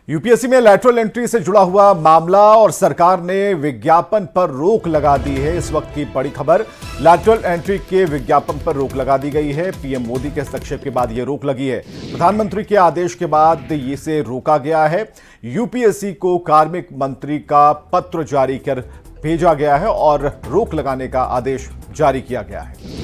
UPSC में lateral entry से जुड़ा हुआ मामला और सरकार ने विज्ञापन पर रोक लगा दी है। इस वक्त की बड़ी खबर, लैटरल एंट्री के विज्ञापन पर रोक लगा दी गई है। पीएम मोदी के हस्तक्षेप के बाद यह रोक लगी है। प्रधानमंत्री के आदेश के बाद इसे रोका गया है। यूपीएससी को कार्मिक मंत्री का पत्र जारी कर भेजा गया है और रोक लगाने का आदेश जारी किया गया है।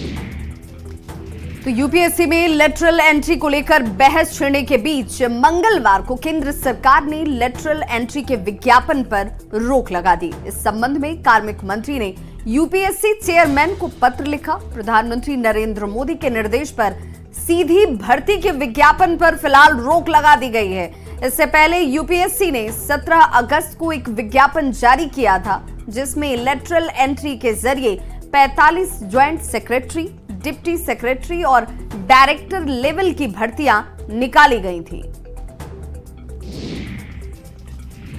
तो यूपीएससी में लेटरल एंट्री को लेकर बहस छिड़ने के बीच मंगलवार को केंद्र सरकार ने लेटरल एंट्री के विज्ञापन पर रोक लगा दी। इस संबंध में कार्मिक मंत्री ने यूपीएससी चेयरमैन को पत्र लिखा। प्रधानमंत्री नरेंद्र मोदी के निर्देश पर सीधी भर्ती के विज्ञापन पर फिलहाल रोक लगा दी गई है। इससे पहले यूपीएससी ने 17 अगस्त को एक विज्ञापन जारी किया था, जिसमें लेटरल एंट्री के जरिए 45 ज्वाइंट सेक्रेटरी, डिप्टी सेक्रेटरी और डायरेक्टर लेवल की भर्तियां निकाली गई थी।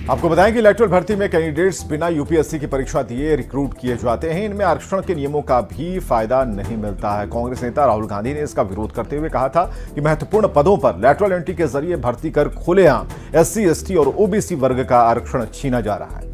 आपको बताएं कि लेटरल भर्ती में कैंडिडेट्स बिना यूपीएससी की परीक्षा दिए रिक्रूट किए जाते हैं। इनमें आरक्षण के नियमों का भी फायदा नहीं मिलता है। कांग्रेस नेता राहुल गांधी ने इसका विरोध करते हुए कहा था कि महत्वपूर्ण पदों पर लेटरल एंट्री के जरिए भर्ती कर खुलेआम एससी, एसटी और ओबीसी वर्ग का आरक्षण छीना जा रहा है।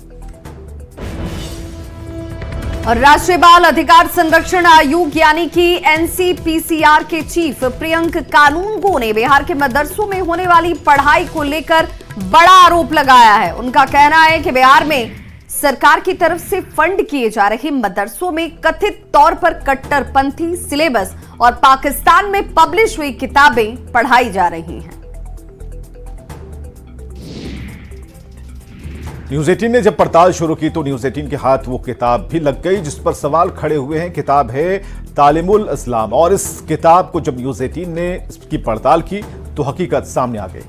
और राष्ट्रीय बाल अधिकार संरक्षण आयोग यानी कि एनसीपीसीआर के चीफ प्रियंक कानूनगो ने बिहार के मदरसों में होने वाली पढ़ाई को लेकर बड़ा आरोप लगाया है। उनका कहना है कि बिहार में सरकार की तरफ से फंड किए जा रहे मदरसों में कथित तौर पर कट्टरपंथी सिलेबस और पाकिस्तान में पब्लिश हुई किताबें पढ़ाई जा रही हैं। न्यूज 18 ने जब पड़ताल शुरू की तो न्यूज 18 के हाथ वो किताब भी लग गई जिस पर सवाल खड़े हुए हैं। किताब है तालीमुल इस्लाम और इस किताब को जब न्यूज 18 ने इसकी पड़ताल की तो हकीकत सामने आ गई।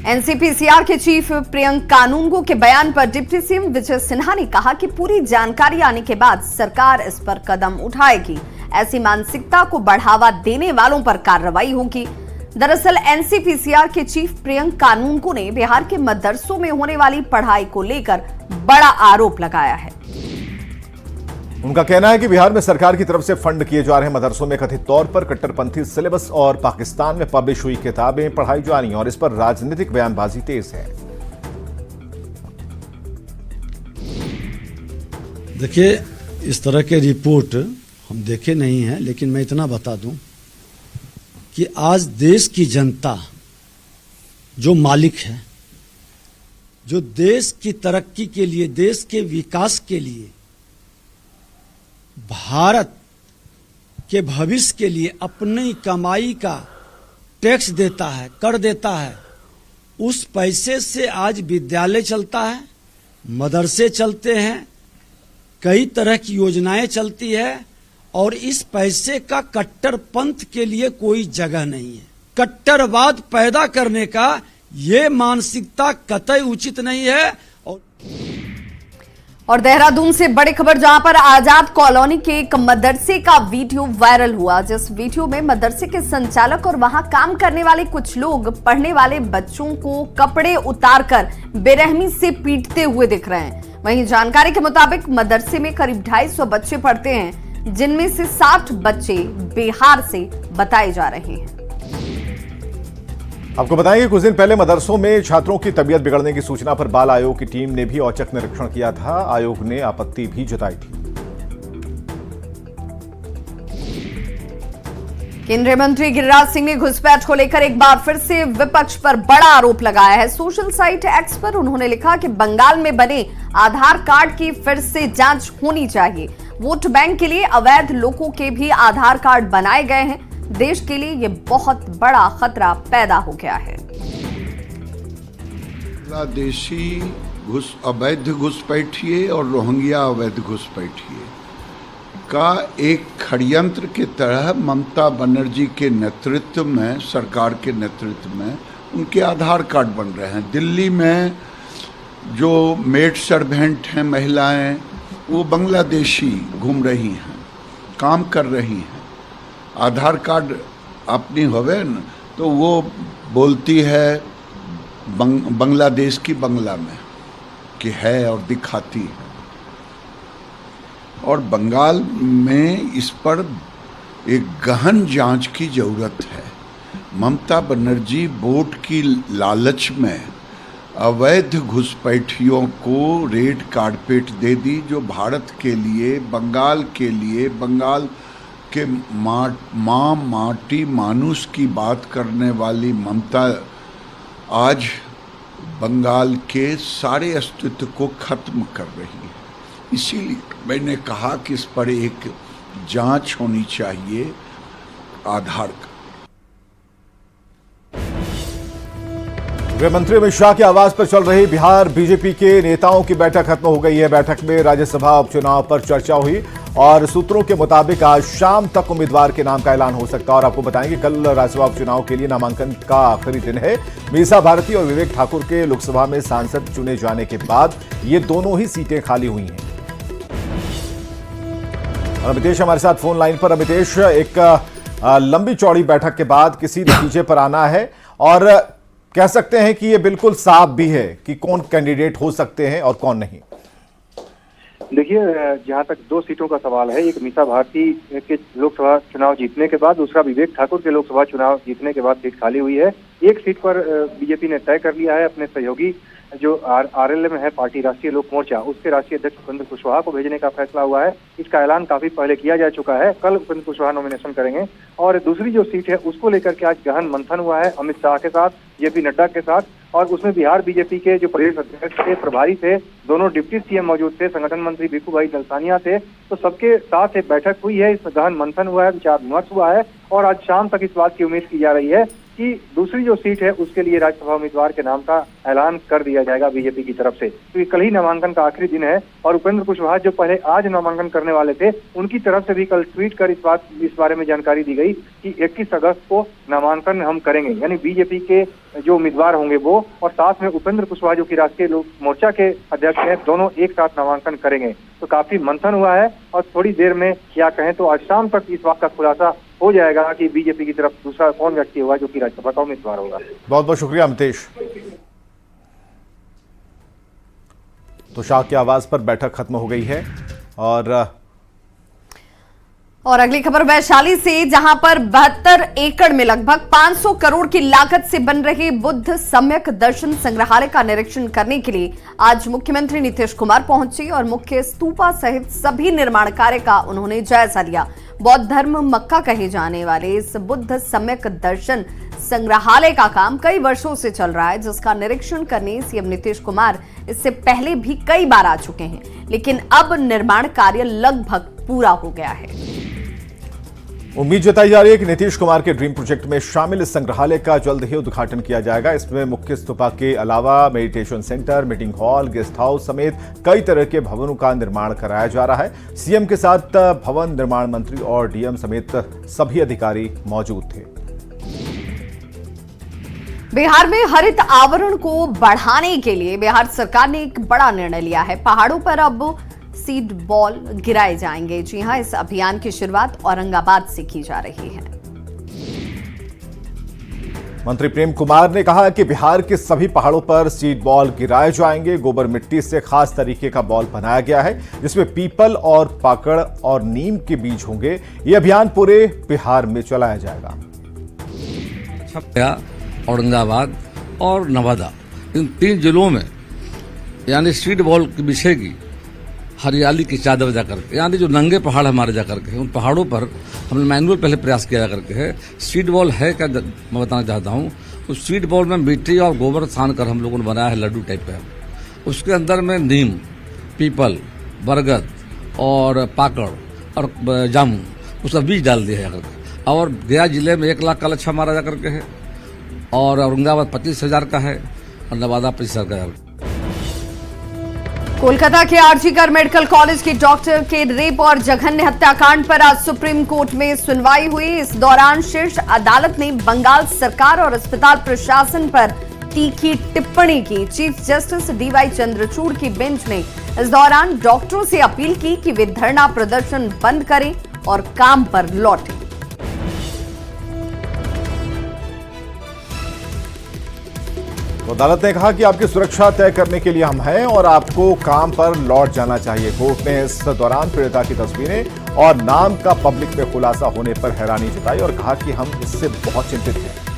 एनसीपीसीआर के चीफ प्रियंक कानूनगो के बयान पर डिप्टी सीएम विजय सिन्हा ने कहा कि पूरी जानकारी आने के बाद सरकार इस पर कदम उठाएगी। ऐसी मानसिकता को बढ़ावा देने वालों पर कार्रवाई होगी। दरअसल एनसीपीसीआर के चीफ प्रियंक कानूनगो ने बिहार के मदरसों में होने वाली पढ़ाई को लेकर बड़ा आरोप लगाया है। उनका कहना है कि बिहार में सरकार की तरफ से फंड किए जा रहे मदरसों में कथित तौर पर कट्टरपंथी सिलेबस और पाकिस्तान में पब्लिश हुई किताबें पढ़ाई जा रही हैं और इस पर राजनीतिक बयानबाजी तेज है। देखिए, इस तरह के रिपोर्ट हम देखे नहीं हैं, लेकिन मैं इतना बता दूं कि आज देश की जनता जो मालिक है, जो देश की तरक्की के लिए, देश के विकास के लिए, भारत के भविष्य के लिए अपनी कमाई का टैक्स देता है, कर देता है, उस पैसे से आज विद्यालय चलता है, मदरसे चलते हैं, कई तरह की योजनाएं चलती है और इस पैसे का कट्टरपंथ के लिए कोई जगह नहीं है। कट्टरवाद पैदा करने का ये मानसिकता कतई उचित नहीं है। और देहरादून से बड़ी खबर, जहां पर आजाद कॉलोनी के एक मदरसे का वीडियो वायरल हुआ, जिस वीडियो में मदरसे के संचालक और वहां काम करने वाले कुछ लोग पढ़ने वाले बच्चों को कपड़े उतारकर बेरहमी से पीटते हुए दिख रहे हैं। वहीं जानकारी के मुताबिक मदरसे में करीब 250 बच्चे पढ़ते हैं, जिनमें से 60 बच्चे बिहार से बताए जा रहे हैं। आपको बताएं कि कुछ दिन पहले मदरसों में छात्रों की तबीयत बिगड़ने की सूचना पर बाल आयोग की टीम ने भी औचक निरीक्षण किया था। आयोग ने आपत्ति भी जताई थी। केंद्रीय मंत्री गिरिराज सिंह ने घुसपैठ को लेकर एक बार फिर से विपक्ष पर बड़ा आरोप लगाया है। सोशल साइट एक्स पर उन्होंने लिखा कि बंगाल में बने आधार कार्ड की फिर से जांच होनी चाहिए। वोट बैंक के लिए अवैध लोगों के भी आधार कार्ड बनाए गए हैं। देश के लिए यह बहुत बड़ा खतरा पैदा हो गया है। बांग्लादेशी अवैध घुसपैठिए और रोहिंग्या अवैध घुसपैठिए का एक षड्यंत्र की तरह ममता बनर्जी के नेतृत्व में, सरकार के नेतृत्व में उनके आधार कार्ड बन रहे हैं। दिल्ली में जो मेड सर्वेंट हैं महिलाएं, वो बांग्लादेशी घूम रही हैं, काम कर रही हैं। आधार कार्ड अपनी होवे न तो वो बोलती है बांग्लादेश की बंगला में कि है और दिखाती है। और बंगाल में इस पर एक गहन जांच की जरूरत है। ममता बनर्जी वोट की लालच में अवैध घुसपैठियों को रेड कारपेट दे दी, जो भारत के लिए, बंगाल के लिए, बंगाल के माँ माटी मानुष की बात करने वाली ममता आज बंगाल के सारे अस्तित्व को खत्म कर रही है। इसीलिए मैंने कहा कि इस पर एक जांच होनी चाहिए आधार का। गृह मंत्री अमित शाह के आवास पर चल रही बिहार बीजेपी के नेताओं की बैठक खत्म हो गई है। बैठक में राज्यसभा उपचुनाव पर चर्चा हुई और सूत्रों के मुताबिक आज शाम तक उम्मीदवार के नाम का ऐलान हो सकता है। और आपको बताएंगे कल राज्यसभा उपचुनाव के लिए नामांकन का आखिरी दिन है। मीसा भारती और विवेक ठाकुर के लोकसभा में सांसद चुने जाने के बाद ये दोनों ही सीटें खाली हुई हैं। और अमितेश हमारे साथ फोन लाइन पर। अमितेश, एक लंबी चौड़ी बैठक के बाद किसी नतीजे पर आना है और कह सकते हैं कि ये बिल्कुल साफ भी है कि कौन कैंडिडेट हो सकते हैं और कौन नहीं। देखिए, जहां तक 2 सीटों का सवाल है, एक मीसा भारती के लोकसभा चुनाव जीतने के बाद, दूसरा विवेक ठाकुर के लोकसभा चुनाव जीतने के बाद सीट खाली हुई है। एक सीट पर बीजेपी ने तय कर लिया है अपने सहयोगी जो आरएलए में है पार्टी राष्ट्रीय लोक मोर्चा, उसके राष्ट्रीय अध्यक्ष उपेंद्र कुशवाहा को भेजने का फैसला हुआ है। इसका ऐलान काफी पहले किया जा चुका है। कल उपेंद्र कुशवाहा नॉमिनेशन करेंगे। और दूसरी जो सीट है उसको लेकर के आज गहन मंथन हुआ है अमित शाह के साथ, जेपी नड्डा के साथ, और उसमें बिहार बीजेपी के जो प्रदेश अध्यक्ष थे, प्रभारी थे, दोनों डिप्टी सीएम मौजूद थे, संगठन मंत्री भिक्खू भाई दलसानिया थे, तो सबके साथ एक बैठक हुई है, इस गहन मंथन हुआ है, विचार विमर्श हुआ है। और आज शाम तक इस बात की उम्मीद की जा रही है कि दूसरी जो सीट है उसके लिए राज्यसभा उम्मीदवार के नाम का ऐलान कर दिया जाएगा बीजेपी की तरफ से। तो कल ही नामांकन का आखिरी दिन है और उपेंद्र कुशवाहा जो पहले आज नामांकन करने वाले थे, उनकी तरफ से भी कल ट्वीट कर इस बारे में जानकारी दी गई कि 21 अगस्त को नामांकन हम करेंगे। यानी बीजेपी के जो उम्मीदवार होंगे वो, और साथ में उपेंद्र कुशवाहा जो कि राष्ट्रीय लोक मोर्चा के अध्यक्ष हैं, दोनों एक साथ नामांकन करेंगे। तो काफी मंथन हुआ है और थोड़ी देर में, या कहें तो आज शाम तक, इस बात का खुलासा हो जाएगा कि बीजेपी की तरफ दूसरा कौन व्यक्ति होगा जो कि राज्यसभा का उम्मीदवार होगा। बहुत बहुत शुक्रिया अमितेश। तो शाह के आवास पर बैठक खत्म हो गई है। और अगली खबर वैशाली से, जहां पर 72 एकड़ में लगभग 500 करोड़ की लागत से बन रहे बुद्ध सम्यक दर्शन संग्रहालय का निरीक्षण करने के लिए आज मुख्यमंत्री नीतीश कुमार पहुंचे और मुख्य स्तूपा सहित सभी निर्माण कार्य का उन्होंने जायजा लिया। बौद्ध धर्म मक्का कहे जाने वाले इस बुद्ध सम्यक दर्शन संग्रहालय का काम कई वर्षों से चल रहा है, जिसका निरीक्षण करने सीएम नीतीश कुमार इससे पहले भी कई बार आ चुके हैं, लेकिन अब निर्माण कार्य लगभग पूरा हो गया है। उम्मीद जताई जा रही है कि नीतीश कुमार के ड्रीम प्रोजेक्ट में शामिल इस संग्रहालय का जल्द ही उद्घाटन किया जाएगा। इसमें मुख्य स्तूपा के अलावा meditation centre, meeting hall, guest house समेत कई तरह के भवनों का निर्माण कराया जा रहा है। सीएम के साथ भवन निर्माण मंत्री और डीएम समेत सभी अधिकारी मौजूद थे। बिहार में हरित आवरण को बढ़ाने के लिए बिहार सरकार ने एक बड़ा निर्णय लिया है। पहाड़ों पर अब सीड बॉल गिराए जाएंगे। जी हां, इस अभियान की शुरुआत औरंगाबाद से की जा रही है। मंत्री प्रेम कुमार ने कहा कि बिहार के सभी पहाड़ों पर सीड बॉल गिराए जाएंगे। गोबर मिट्टी से खास तरीके का बॉल बनाया गया है, जिसमें पीपल और पाकड़ और नीम के बीज होंगे। यह अभियान पूरे बिहार में चलाया जाएगा। औरंगाबाद और नवादा, इन 3 जिलों में यानी सीड बॉल की बिछेगी हरियाली की चादर जा करके। यानी जो नंगे पहाड़ हमारे जा करके, उन पहाड़ों पर हमने मैनुअल पहले प्रयास किया जा करके है। सीड बॉल है क्या, मैं बताना चाहता हूँ। उस सीड बॉल में मिट्टी और गोबर छान कर हम लोगों ने बनाया है लड्डू टाइप का। उसके अंदर में नीम, पीपल, बरगद और पाकड़ और जामुन, उसका बीज डाल दिया है करके। और गया जिले में 1 लाख का लच्छा मारा जा करके है, और औरंगाबाद 25,000 का है, और नवादा 25,000 का है। कोलकाता के आरजीकर मेडिकल कॉलेज के डॉक्टर के रेप और जघन्य हत्याकांड पर आज सुप्रीम कोर्ट में सुनवाई हुई। इस दौरान शीर्ष अदालत ने बंगाल सरकार और अस्पताल प्रशासन पर तीखी टिप्पणी की। चीफ जस्टिस डीवाई चंद्रचूड़ की बेंच ने इस दौरान डॉक्टरों से अपील की कि वे धरना प्रदर्शन बंद करें और काम पर लौटें। तो अदालत ने कहा कि आपकी सुरक्षा तय करने के लिए हम हैं और आपको काम पर लौट जाना चाहिए। कोर्ट ने इस दौरान पीड़िता की तस्वीरें और नाम का पब्लिक में खुलासा होने पर हैरानी जताई और कहा कि हम इससे बहुत चिंतित हैं।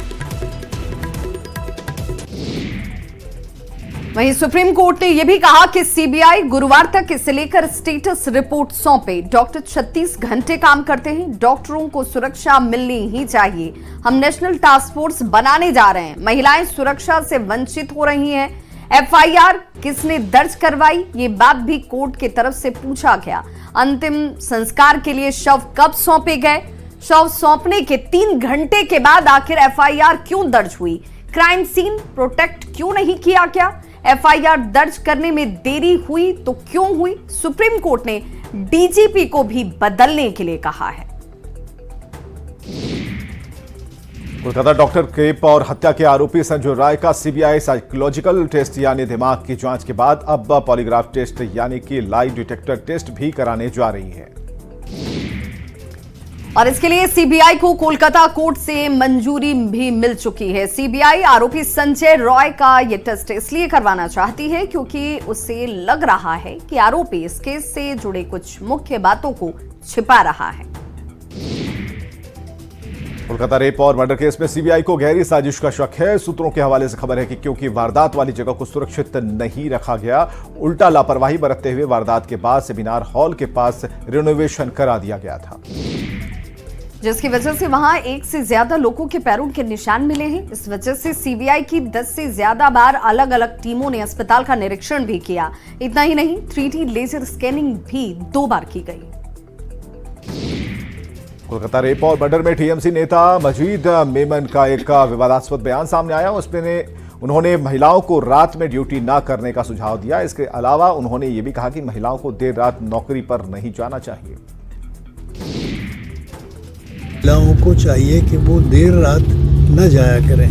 वहीं सुप्रीम कोर्ट ने यह भी कहा कि सीबीआई गुरुवार तक इसे लेकर स्टेटस रिपोर्ट सौंपे। डॉक्टर 36 घंटे काम करते हैं, डॉक्टरों को सुरक्षा मिलनी ही चाहिए। हम नेशनल टास्क फोर्स बनाने जा रहे हैं। महिलाएं सुरक्षा से वंचित हो रही हैं। एफआईआर किसने दर्ज करवाई, ये बात भी कोर्ट की तरफ से पूछा गया। अंतिम संस्कार के लिए शव कब सौंपे गए, शव सौंपने के 3 घंटे के बाद आखिर एफआईआर क्यों दर्ज हुई, क्राइम सीन प्रोटेक्ट क्यों नहीं किया गया, एफआईआर दर्ज करने में देरी हुई तो क्यों हुई। सुप्रीम कोर्ट ने डीजीपी को भी बदलने के लिए कहा है। कोलकाता डॉक्टर रेप और हत्या के आरोपी संजय राय का सीबीआई साइकोलॉजिकल टेस्ट यानी दिमाग की जांच के बाद अब पॉलीग्राफ टेस्ट यानी कि लाई डिटेक्टर टेस्ट भी कराने जा रही है। और इसके लिए सीबीआई को कोलकाता कोर्ट से मंजूरी भी मिल चुकी है। सीबीआई आरोपी संजय रॉय का यह टेस्ट इसलिए करवाना चाहती है क्योंकि उसे लग रहा है कि आरोपी इस केस से जुड़े कुछ मुख्य बातों को छिपा रहा है। कोलकाता रेप और मर्डर केस में सीबीआई को गहरी साजिश का शक है। सूत्रों के हवाले से खबर है कि क्योंकि वारदात वाली जगह को सुरक्षित नहीं रखा गया, उल्टा लापरवाही बरतते हुए वारदात के बाद सेमिनार हॉल के पास रिनोवेशन करा दिया गया था, जिसकी वजह से वहां 1 से ज्यादा लोगों के पैरों के निशान मिले हैं। इस वजह से सीबीआई की 10 से ज्यादा बार अलग अलग टीमों ने अस्पताल का निरीक्षण भी किया। इतना ही नहीं, 3D लेजर स्कैनिंग भी 2 बार की गई। कोलकाता रेप और मर्डर में टीएमसी नेता मजीद मेमन का एक विवादास्पद बयान सामने आया। उसमें उन्होंने महिलाओं को रात में ड्यूटी ना करने का सुझाव दिया। इसके अलावा उन्होंने ये भी कहा कि महिलाओं को देर रात नौकरी पर नहीं जाना चाहिए। महिलाओं को चाहिए कि वो देर रात न जाया करें,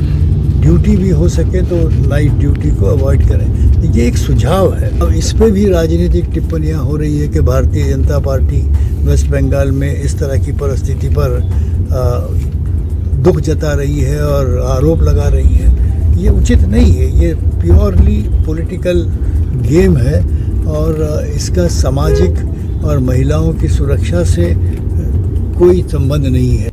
ड्यूटी भी हो सके तो नाइट ड्यूटी को अवॉइड करें। ये एक सुझाव है। अब इस पे भी राजनीतिक टिप्पणियां हो रही है कि भारतीय जनता पार्टी वेस्ट बंगाल में इस तरह की परिस्थिति पर दुख जता रही है और आरोप लगा रही है। ये उचित नहीं है। ये प्योरली पॉलिटिकल गेम है और इसका सामाजिक और महिलाओं की सुरक्षा से कोई संबंध नहीं है।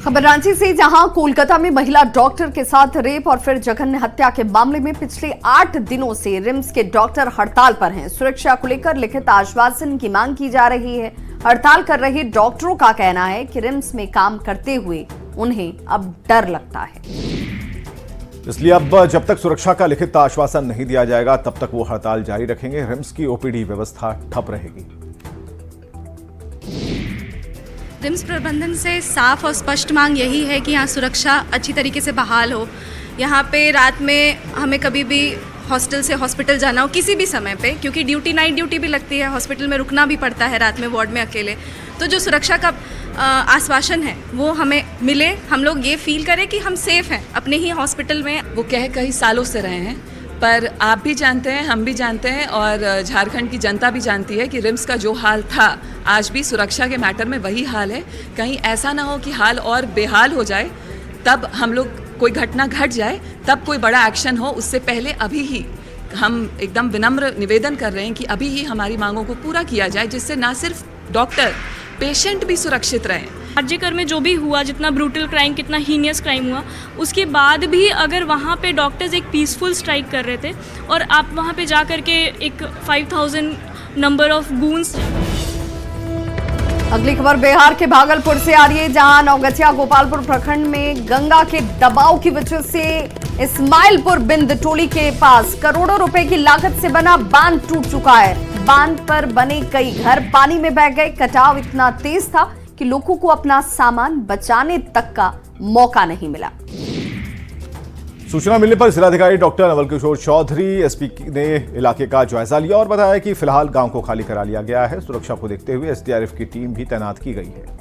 खबर रांची से, जहां कोलकाता में महिला डॉक्टर के साथ रेप और फिर जघन्य हत्या के मामले में पिछले 8 दिनों से रिम्स के डॉक्टर हड़ताल पर हैं। सुरक्षा को लेकर लिखित आश्वासन की मांग की जा रही है। हड़ताल कर रहे डॉक्टरों का कहना है कि रिम्स में काम करते हुए उन्हें अब डर लगता है, इसलिए अब जब तक सुरक्षा का लिखित आश्वासन नहीं दिया जाएगा तब तक वो हड़ताल जारी रखेंगे। रिम्स की ओपीडी व्यवस्था ठप रहेगी। रिम्स प्रबंधन से साफ और स्पष्ट मांग यही है कि यहाँ सुरक्षा अच्छी तरीके से बहाल हो। यहाँ पे रात में हमें कभी भी हॉस्टल से हॉस्पिटल जाना हो किसी भी समय पे, क्योंकि ड्यूटी नाइट ड्यूटी भी लगती है, हॉस्पिटल में रुकना भी पड़ता है रात में वार्ड में अकेले। तो जो सुरक्षा का आश्वासन है वो हमें मिले, हम लोग ये फील करें कि हम सेफ हैं अपने ही हॉस्पिटल में। वो कई सालों से रहे हैं, पर आप भी जानते हैं, हम भी जानते हैं और झारखंड की जनता भी जानती है कि रिम्स का जो हाल था आज भी सुरक्षा के मैटर में वही हाल है। कहीं ऐसा ना हो कि हाल और बेहाल हो जाए, तब हम लोग कोई घटना घट जाए तब कोई बड़ा एक्शन हो। उससे पहले अभी ही हम एकदम विनम्र निवेदन कर रहे हैं कि अभी ही हमारी मांगों को पूरा किया जाए, जिससे ना सिर्फ डॉक्टर, पेशेंट भी सुरक्षित रहें। आरजीकर में जो भी हुआ, जितना ब्रूटल क्राइम, कितना हीनियस क्राइम हुआ, उसके बाद भी अगर वहाँ पे डॉक्टर्स एक पीसफुल स्ट्राइक कर रहे थे और आप वहाँ पे जा करके एक 5000 नंबर ऑफ गूंस। अगली खबर बिहार के भागलपुर से आ रही है, जहां नवगछिया गोपालपुर प्रखंड में गंगा के दबाव की वजह से इस्माइलपुर बिंद टोली के पास करोड़ों रुपए की लागत से बना बांध टूट चुका है। बांध पर बने कई घर पानी में बह गए। कटाव इतना तेज था कि लोगों को अपना सामान बचाने तक का मौका नहीं मिला। सूचना मिलने पर जिलाधिकारी डॉक्टर नवल किशोर चौधरी एसपी ने इलाके का जायजा लिया और बताया कि फिलहाल गांव को खाली करा लिया गया है। सुरक्षा को देखते हुए एसडीआरएफ की टीम भी तैनात की गई है।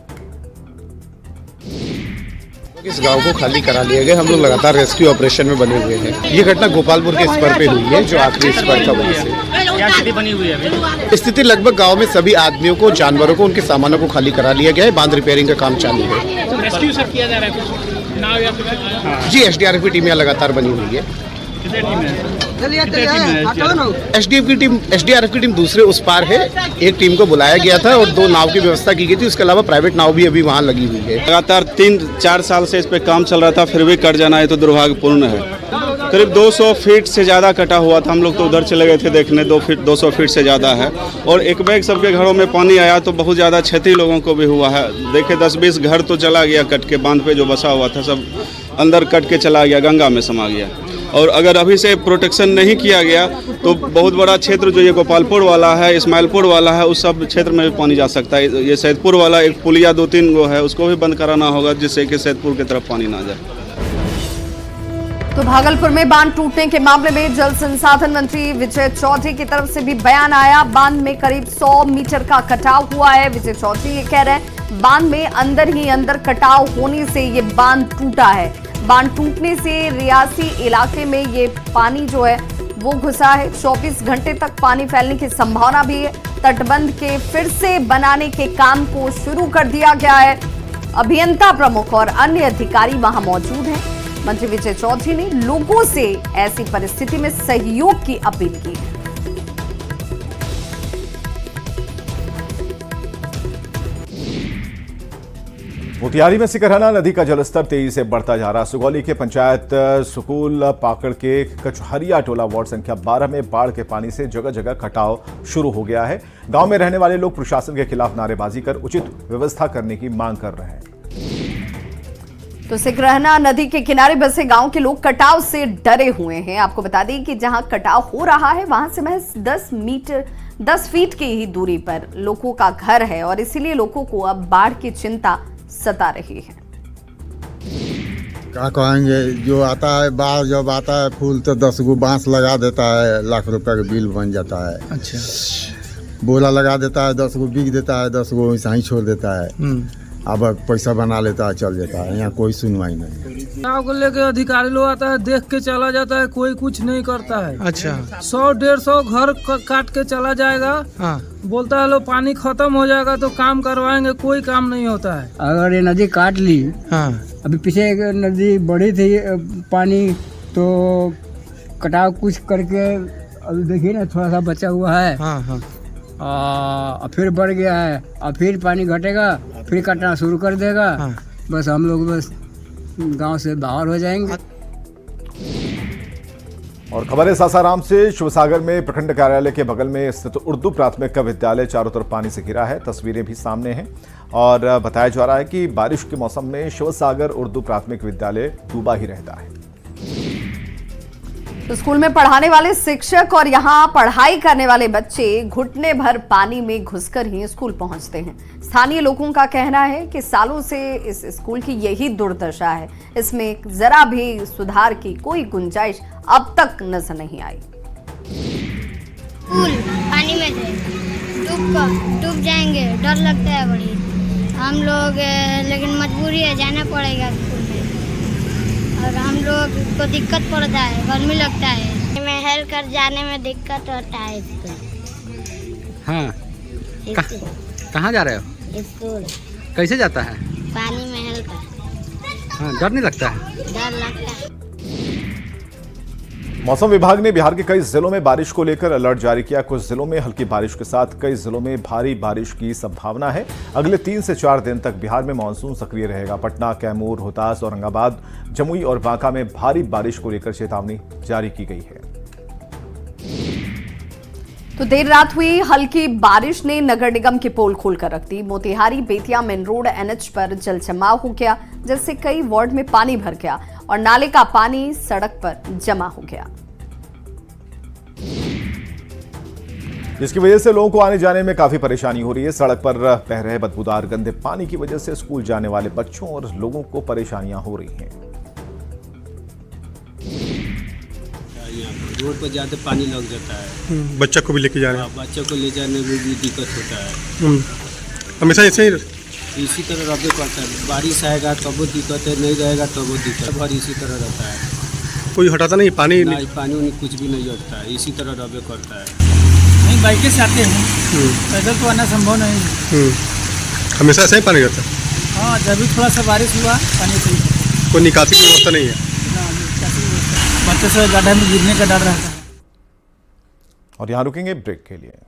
इस गांव को खाली करा लिया गया। हम लोग लगातार रेस्क्यू ऑपरेशन में बने हुए हैं। ये घटना गोपालपुर के स्पर पे हुई है, जो आखिरी स्पर था वहीं से। क्या स्थिति बनी हुई है? स्थिति लगभग गांव में सभी आदमियों को, जानवरों को, उनके सामानों को खाली करा लिया गया है। बांध रिपेयरिंग का काम चालू है। रेस्क्यू सर किया जा रहा है कुछ नाव या कुछ? जी, एसडीआरएफ की टीम यहाँ लगातार बनी हुई है। कितने टीम है? एसडीएफ की टीम, एसडीआरएफ की टीम दूसरे उस पार है। एक टीम को बुलाया गया था और 2 नाव की व्यवस्था की गई थी। उसके अलावा प्राइवेट नाव भी अभी वहाँ लगी हुई है। लगातार 3-4 साल से इस पे काम चल रहा था, फिर भी कट जाना है तो दुर्भाग्यपूर्ण है। करीब 200 फीट से ज़्यादा कटा हुआ था। हम लोग तो उधर चले गए थे देखने, 200 फीट से ज़्यादा है। और एक बैग सबके घरों में पानी आया तो बहुत ज़्यादा क्षति लोगों को भी हुआ है। देखे 10-20 घर तो चला गया कट के, बांध पे जो बसा हुआ था सब अंदर कट के चला गया, गंगा में समा गया। और अगर अभी से प्रोटेक्शन नहीं किया गया तो बहुत बड़ा क्षेत्र जो ये गोपालपुर वाला है, इस्माइलपुर वाला है, उस सब क्षेत्र में भी पानी जा सकता है। ये सैदपुर वाला एक पुलिया 2-3 गो है, उसको भी बंद कराना होगा जिससे कि सैदपुर की तरफ पानी ना जाए। तो भागलपुर में बांध टूटने के मामले में जल संसाधन मंत्री विजय चौधरी की तरफ से भी बयान आया। बांध में करीब 100 मीटर का कटाव हुआ है। विजय चौधरी ये कह रहे हैं बांध में अंदर ही अंदर कटाव होने से ये बांध टूटा है। बांध टूटने से रियासी इलाके में ये पानी जो है वो घुसा है। 24 घंटे तक पानी फैलने की संभावना भी है। तटबंध के फिर से बनाने के काम को शुरू कर दिया गया है। अभियंता प्रमुख और अन्य अधिकारी वहां मौजूद हैं। मंत्री विजय चौधरी ने लोगों से ऐसी परिस्थिति में सहयोग की अपील की है। मोतिहारी में सिकरहना नदी का जलस्तर तेजी से बढ़ता जा रहा है। सुगौली के पंचायत सुकुल पाकड़ के कचहरिया टोला वार्ड संख्या 12 में बाढ़ के पानी से जगह जगह कटाव शुरू हो गया है। गांव में रहने वाले लोग प्रशासन के खिलाफ नारेबाजी कर उचित व्यवस्था करने की मांग कर रहे हैं। तो सिकरहना नदी के किनारे बसे गांव के लोग कटाव से डरे हुए हैं। आपको बता दें कि जहां कटाव हो रहा है वहां से महज 10 फीट की ही दूरी पर लोगों का घर है और इसीलिए लोगों को अब बाढ़ की चिंता सता रही है। क्या कहेंगे, जो आता है बाढ़ जब आता है फूल तो 10 गो बांस लगा देता है, लाख रुपए का बिल बन जाता है। अच्छा, बोला लगा देता है, 10 गो बिक देता है, 10 गो ऐसा ही छोड़ देता है। अब पैसा बना लेता है, चल जाता है। यहाँ कोई सुनवाई नहीं। गाँव को लेके अधिकारी लोग आता है, देख के चला जाता है, कोई कुछ नहीं करता है। अच्छा, 100-150 घर काट के चला जाएगा। हाँ, बोलता है लो पानी खत्म हो जाएगा तो काम करवाएंगे, कोई काम नहीं होता है। अगर ये नदी काट ली, हाँ, अभी पीछे एक नदी बढ़ी थी पानी, तो कटाव कुछ करके अभी देखिए ना थोड़ा सा बचा हुआ है। हाँ, हाँ। फिर बढ़ गया है, और फिर पानी घटेगा, फिर कटना शुरू कर देगा। हाँ। बस हम लोग बस गांव से बाहर हो जाएंगे। और खबर है सासाराम से। शिवसागर में प्रखंड कार्यालय के बगल में स्थित उर्दू प्राथमिक विद्यालय चारों तरफ पानी से घिरा है। तस्वीरें भी सामने हैं और बताया जा रहा है कि बारिश के मौसम में शिवसागर उर्दू प्राथमिक विद्यालय डूबा ही रहता है। तो स्कूल में पढ़ाने वाले शिक्षक और यहाँ पढ़ाई करने वाले बच्चे घुटने भर पानी में घुसकर ही स्कूल पहुंचते हैं। स्थानीय लोगों का कहना है कि सालों से इस स्कूल की यही दुर्दशा है। इसमें जरा भी सुधार की कोई गुंजाइश अब तक नजर नहीं आई। स्कूल पानी में थे, डूब जाएंगे, डर लगता है बड़ी। हम लोग लेकिन मजबूरी है, जाना पड़ेगा स्कूल में और हम लोग को दिक्कत पड़ता है, गर्मी लगता है। में हेल कर जाने में दिक्कत होता है इसको। हाँ, कहाँ जा रहे हो? स्कूल। कैसे जाता है? पानी में हेल कर। हाँ, डर नहीं लगता है? डर लगता है। मौसम विभाग ने बिहार के कई जिलों में बारिश को लेकर अलर्ट जारी किया। कुछ जिलों में हल्की बारिश के साथ कई जिलों में भारी बारिश की संभावना है। अगले 3 से 4 दिन तक बिहार में मानसून सक्रिय रहेगा। पटना, कैमूर, रोहतास, औरंगाबाद, जमुई और बांका में भारी बारिश को लेकर चेतावनी जारी की गई है। तो देर रात हुई हल्की बारिश ने नगर निगम की पोल खोलकर रख दी। Motihari Bettiah main road NH पर जल जमाव हो गया, जिससे कई वार्ड में पानी भर गया और नाले का पानी सड़क पर जमा हो गया, जिसकी वजह से लोगों को आने जाने में काफी परेशानी हो रही है। सड़क पर बह रहे बदबूदार गंदे पानी की वजह से स्कूल जाने वाले बच्चों और लोगों को परेशानियां हो रही हैं। रोड पर ज़्यादा पानी लग जाता है, बच्चा को भी लेके जा रहे हैं। बच्चों को ले जाने में भी दिक्कत होता है। हमेशा ऐसे ही इसी तरह रहते करता है। बारिश आएगा तब वो दिक्कत है, नहीं रहेगा तब वो दिक्कत, भर इसी तरह रहता है। कोई हटाता नहीं पानी? पानी कुछ भी नहीं हटता है, इसी तरह रहते करता है। नहीं, बाइकें से आते हैं, पैदल तो आना संभव नहीं है। हमेशा ऐसे ही पानी रहता है? हाँ, जब भी थोड़ा सा बारिश हुआ पानी से। कोई निकासी की व्यवस्था नहीं है? बच्चे से गड्ढे में गिरने का डर रहता है। और यहाँ रुकेंगे ब्रेक के लिए।